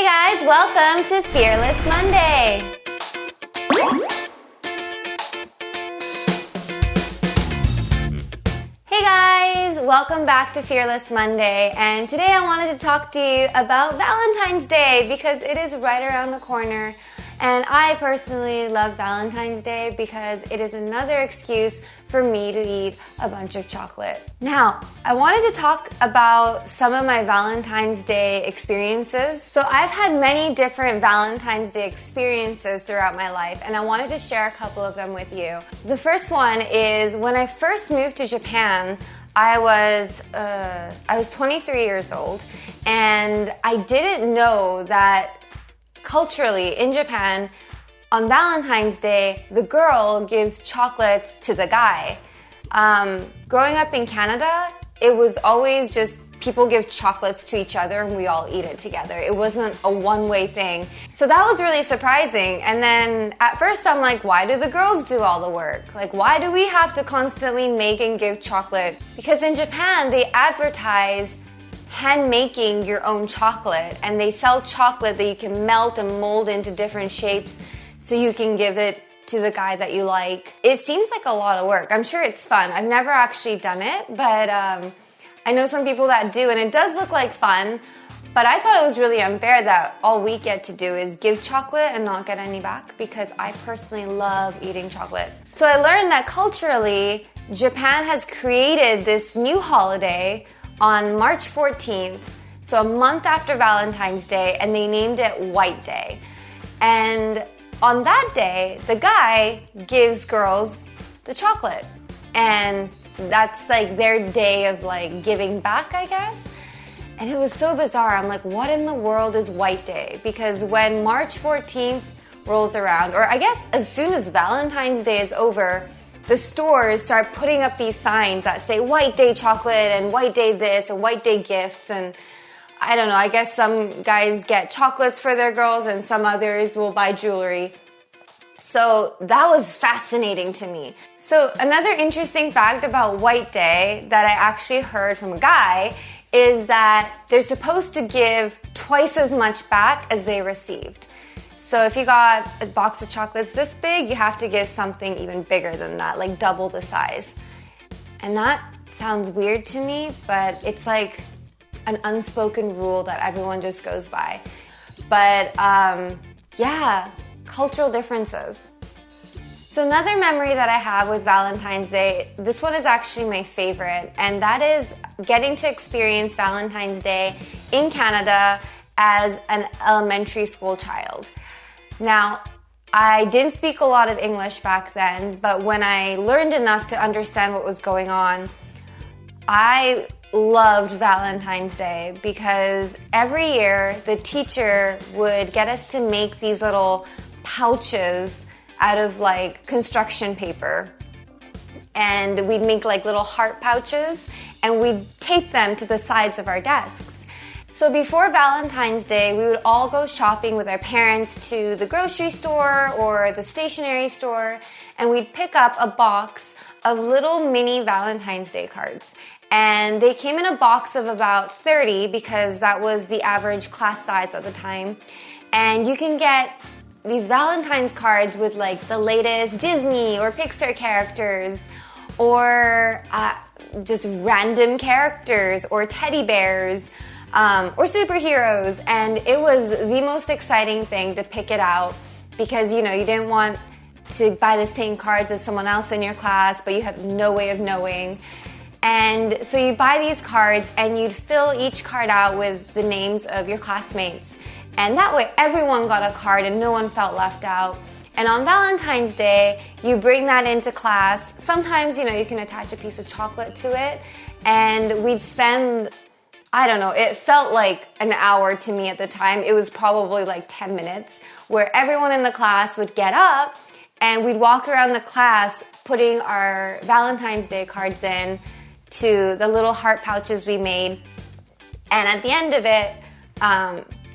Hey guys, welcome to Fearless Monday. Hey guys, welcome back to Fearless Monday, and today I wanted to talk to you about Valentine's Day because it is right around the corner. And I personally love Valentine's Day because it is another excuse for me to eat a bunch of chocolate. Now, I wanted to talk about some of my Valentine's Day experiences. So I've had many different Valentine's Day experiences throughout my life, and I wanted to share a couple of them with you. The first one is when I first moved to Japan, I was 23 years old, and I didn't know that culturally, in Japan, on Valentine's Day, the girl gives chocolates to the guy. Growing up in Canada, it was always just people give chocolates to each other and we all eat it together. It wasn't a one-way thing. So that was really surprising. And then at first I'm like, why do the girls do all the work? Like, why do we have to constantly make and give chocolate? Because in Japan, they advertise hand making your own chocolate, and they sell chocolate that you can melt and mold into different shapes so you can give it to the guy that you like. It seems like a lot of work. I'm sure it's fun. I've never actually done it, but I know some people that do, and it does look like fun, but I thought it was really unfair that all we get to do is give chocolate and not get any back, because I personally love eating chocolate. So I learned that culturally, Japan has created this new holiday on March 14th, so a month after Valentine's Day, and they named it White Day. And on that day, the guy gives girls the chocolate. And that's like their day of like giving back, I guess. And it was so bizarre. I'm like, what in the world is White Day? Because when March 14th rolls around, or I guess as soon as Valentine's Day is over, the stores start putting up these signs that say White Day chocolate and White Day this and White Day gifts. And I don't know, I guess some guys get chocolates for their girls and some others will buy jewelry. So that was fascinating to me. So another interesting fact about White Day that I actually heard from a guy is that they're supposed to give twice as much back as they received. So if you got a box of chocolates this big, you have to give something even bigger than that, like double the size. And that sounds weird to me, but it's like an unspoken rule that everyone just goes by. But yeah, cultural differences. So another memory that I have with Valentine's Day, this one is actually my favorite, and that is getting to experience Valentine's Day in Canada as an elementary school child. Now, I didn't speak a lot of English back then, but when I learned enough to understand what was going on, I loved Valentine's Day because every year the teacher would get us to make these little pouches out of like construction paper. And we'd make like little heart pouches and we'd tape them to the sides of our desks. So before Valentine's Day, we would all go shopping with our parents to the grocery store or the stationery store, and we'd pick up a box of little mini Valentine's Day cards. And they came in a box of about 30 because that was the average class size at the time. And you can get these Valentine's cards with like the latest Disney or Pixar characters, or just random characters or teddy bears, or superheroes, and it was the most exciting thing to pick it out because, you know, you didn't want to buy the same cards as someone else in your class, but you have no way of knowing. And so you buy these cards and you'd fill each card out with the names of your classmates. And that way everyone got a card and no one felt left out. And on Valentine's Day, you bring that into class. Sometimes, you know, you can attach a piece of chocolate to it, and we'd spend, I don't know, it felt like an hour to me at the time. It was probably like 10 minutes where everyone in the class would get up and we'd walk around the class putting our Valentine's Day cards in to the little heart pouches we made. And at the end of it,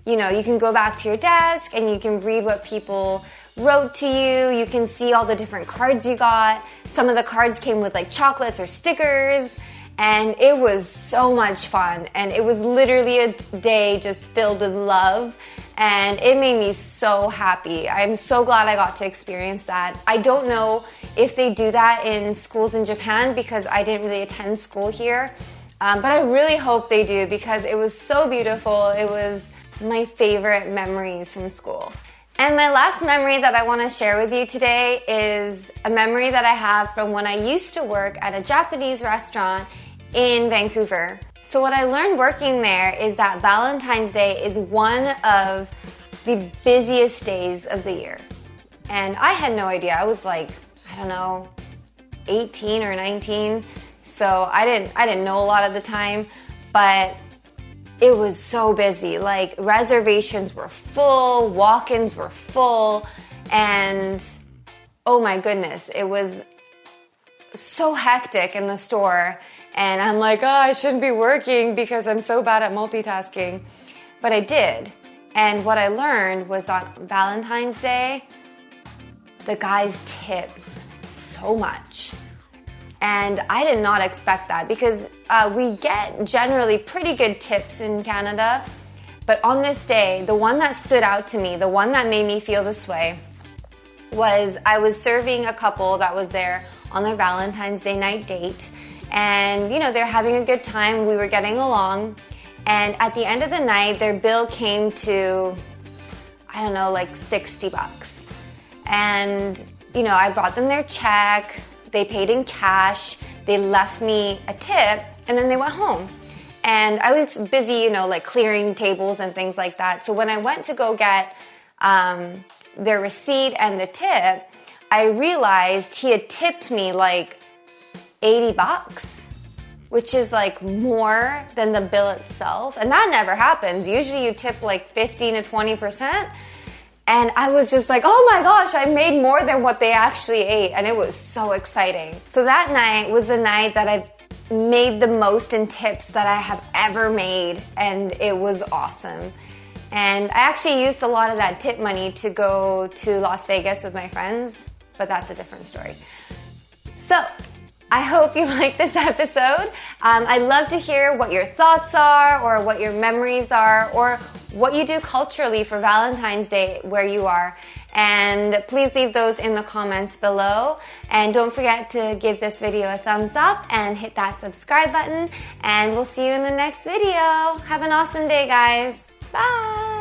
you know, you can go back to your desk and you can read what people wrote to you. You can see all the different cards you got. Some of the cards came with like chocolates or stickers. And it was so much fun. And it was literally a day just filled with love and it made me so happy. I'm so glad I got to experience that. I don't know if they do that in schools in Japan because I didn't really attend school here, but I really hope they do because it was so beautiful. It was my favorite memories from school. And my last memory that I want to share with you today is a memory that I have from when I used to work at a Japanese restaurant in Vancouver. So what I learned working there is that Valentine's Day is one of the busiest days of the year. And I had no idea. I was like, I don't know, 18 or 19. So I didn't know a lot at the time, but it was so busy. Like reservations were full, walk-ins were full, and oh my goodness, it was so hectic in the store. And I'm like, oh, I shouldn't be working because I'm so bad at multitasking. But I did. And what I learned was on Valentine's Day, the guys tip so much. And I did not expect that because we get generally pretty good tips in Canada. But on this day, the one that stood out to me, the one that made me feel this way, was I was serving a couple that was there on their Valentine's Day night date. And, you know, they're having a good time. We were getting along. And at the end of the night, their bill came to, I don't know, like $60. And, you know, I brought them their check. They paid in cash. They left me a tip. And then they went home. And I was busy, you know, like clearing tables and things like that. So when I went to go get their receipt and the tip, I realized he had tipped me like $80, which is like more than the bill itself. And that never happens. Usually you tip like 15 to 20%. And I was just like, oh my gosh, I made more than what they actually ate. And it was so exciting. So that night was the night that I made the most in tips that I have ever made. And it was awesome. And I actually used a lot of that tip money to go to Las Vegas with my friends, but that's a different story. So I hope you like this episode. I'd love to hear what your thoughts are or what your memories are or what you do culturally for Valentine's Day where you are. And please leave those in the comments below. And don't forget to give this video a thumbs up and hit that subscribe button. And we'll see you in the next video. Have an awesome day, guys. Bye.